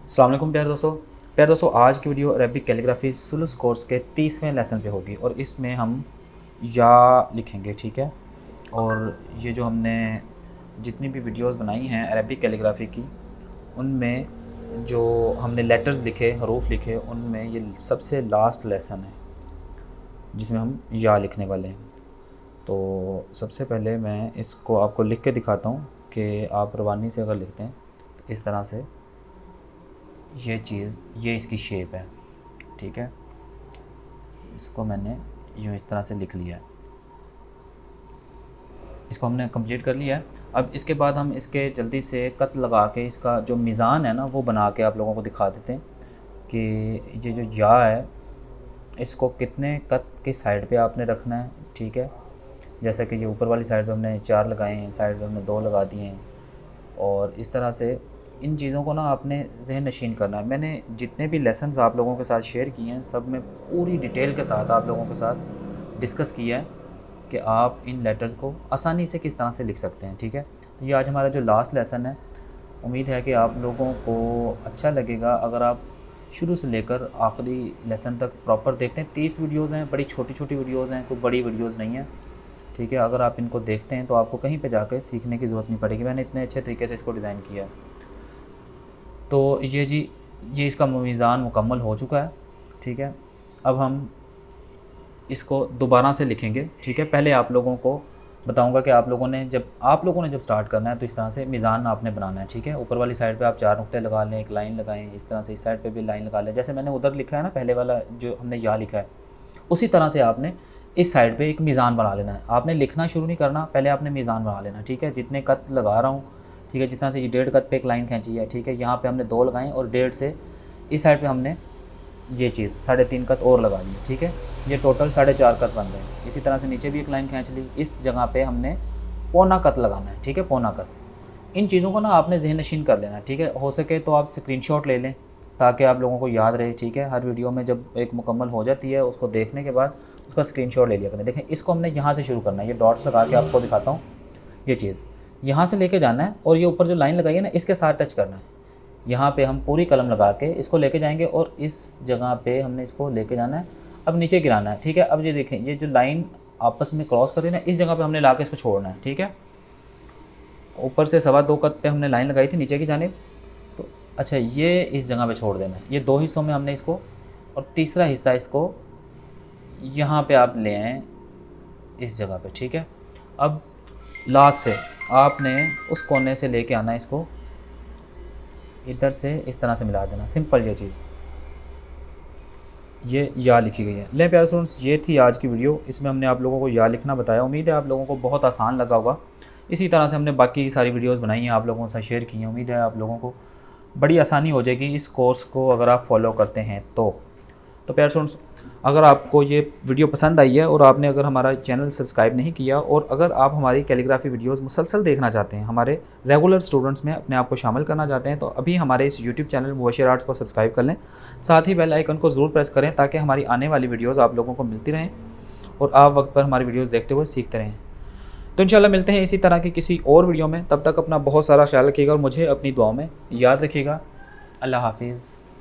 अस्सलाम वालेकुम प्यारे दोस्तों आज की वीडियो अरबिक कैलीग्राफी सुलूस कोर्स के 30वें लेसन पे होगी और इसमें हम या लिखेंगे, ठीक है। और ये जो हमने जितनी भी वीडियोस बनाई हैं अरबिक कैलीग्राफी की, उनमें जो हमने लेटर्स लिखे, हरूफ लिखे, उनमें ये सबसे लास्ट लेसन है जिसमें हम या लिखने वाले हैं। तो सबसे पहले मैं इसको आपको लिख के दिखाता हूँ कि आप रवानी से अगर लिखते हैं तो इस तरह से ये इसकी शेप है, ठीक है। इसको मैंने यूँ इस तरह से लिख लिया है, इसको हमने कंप्लीट कर लिया है। अब इसके बाद हम इसके जल्दी से कत लगा के इसका जो मीज़ान है ना वो बना के आप लोगों को दिखा देते हैं कि ये जो या है इसको कितने कत की साइड पे आपने रखना है, ठीक है। जैसा कि ये ऊपर वाली साइड पे हमने 4 लगाए हैं, साइड पे हमने 2 लगा दिए हैं। और इस तरह से इन चीज़ों को ना आपने ज़हन नशीन करना है। मैंने जितने भी लेसन्स आप लोगों के साथ शेयर किए हैं सब में पूरी डिटेल के साथ आप लोगों के साथ डिस्कस किया है कि आप इन लेटर्स को आसानी से किस तरह से लिख सकते हैं, ठीक है। तो ये आज हमारा जो लास्ट लेसन है, उम्मीद है कि आप लोगों को अच्छा लगेगा अगर आप शुरू से लेकर आखिरी लेसन तक प्रॉपर देखते हैं। 30 वीडियोज़ हैं, बड़ी छोटी छोटी वीडियोज़ हैं, कोई बड़ी वीडियोज़ नहीं है, ठीक है। अगर आप इनको देखते हैं तो आपको कहीं पे जाकर सीखने की ज़रूरत नहीं पड़ेगी। मैंने इतने अच्छे तरीके से इसको डिज़ाइन किया है। तो ये इसका मीज़ान मुकम्मल हो चुका है, ठीक है। अब हम इसको दोबारा से लिखेंगे, ठीक है। पहले आप लोगों को बताऊंगा कि आप लोगों ने जब स्टार्ट करना है तो इस तरह से मीज़ान आपने बनाना है, ठीक है। ऊपर वाली साइड पे आप 4 नुक्ते लगा लें, एक लाइन लगाएं, इस तरह से इस साइड पे भी लाइन लगा लें। जैसे मैंने उधर लिखा है ना, पहले वाला जो हमने या लिखा है, उसी तरह से आपने इस साइड पे एक मीज़ान बना लेना है। आपने लिखना शुरू नहीं करना, पहले आपने मीज़ान बना लेना, ठीक है। जितने कत लगा रहा हूँ, ठीक है। जिस तरह से ये 1.5 कत पे एक लाइन खींची है, ठीक है। यहाँ पे हमने 2 लगाएं और 1.5 से इस साइड पे हमने ये चीज़ 3.5 कत और लगा ली, ठीक है। ये टोटल 4.5 कत बन रहे हैं। इसी तरह से नीचे भी एक लाइन खींच ली, इस जगह पे हमने पौना कत लगाना है, ठीक है, पौना कत। इन चीज़ों को ना आपने ज़हन नशीन कर लेना है, ठीक है। हो सके तो आप स्क्रीनशॉट ले लें ताकि आप लोगों को याद रहे, ठीक है। हर वीडियो में जब एक मुकम्मल हो जाती है उसको देखने के बाद उसका स्क्रीनशॉट ले लिया करें। देखें, इसको हमने यहाँ से शुरू करना है, ये डॉट्स लगा के आपको दिखाता हूँ। ये चीज़ यहाँ से लेके जाना है और ये ऊपर जो लाइन लगाई है ना इसके साथ टच करना है। यहाँ पे हम पूरी कलम लगा के इसको लेके जाएंगे और इस जगह पे हमने इसको लेके जाना है। अब नीचे गिराना है, ठीक है। अब ये देखें, ये जो लाइन आपस में क्रॉस कर रही है ना, इस जगह पे हमने ला के इसको छोड़ना है, ठीक है। ऊपर से 2.25 कत पे हमने लाइन लगाई थी नीचे की जानिब, तो अच्छा ये इस जगह पे छोड़ देना है। ये 2 हिस्सों में हमने इसको, और तीसरा हिस्सा इसको यहाँ पे आप ले आएँ इस जगह पे, ठीक है। अब लास्ट से आपने उस कोने से लेके आना है, इसको इधर से इस तरह से मिला देना, सिंपल ये चीज़। ये या लिखी गई है। ले प्यारे स्टूडेंट्स, ये थी आज की वीडियो। इसमें हमने आप लोगों को या लिखना बताया। उम्मीद है आप लोगों को बहुत आसान लगा होगा। इसी तरह से हमने बाकी सारी वीडियोस बनाई हैं, आप लोगों से शेयर की हैं। उम्मीद है आप लोगों को बड़ी आसानी हो जाएगी इस कोर्स को अगर आप फॉलो करते हैं तो प्यारे स्टूडेंट्स, अगर आपको ये वीडियो पसंद आई है और आपने अगर हमारा चैनल सब्सक्राइब नहीं किया और अगर आप हमारी कैलीग्राफी वीडियोस मुसलसल देखना चाहते हैं, हमारे रेगुलर स्टूडेंट्स में अपने आप को शामिल करना चाहते हैं, तो अभी हमारे इस यूट्यूब चैनल मुबशिर आर्ट्स को सब्सक्राइब कर लें। साथ ही बेल आइकन को ज़रूर प्रेस करें ताकि हमारी आने वाली वीडियोज़ आप लोगों को मिलती रहें और आप वक्त पर हमारी वीडियोज़ देखते हुए सीखते रहें। तो इंशाल्लाह मिलते हैं इसी तरह की किसी और वीडियो में। तब तक अपना बहुत सारा ख्याल रखिएगा और मुझे अपनी दुआओं में याद रखिएगा। अल्लाह हाफिज़।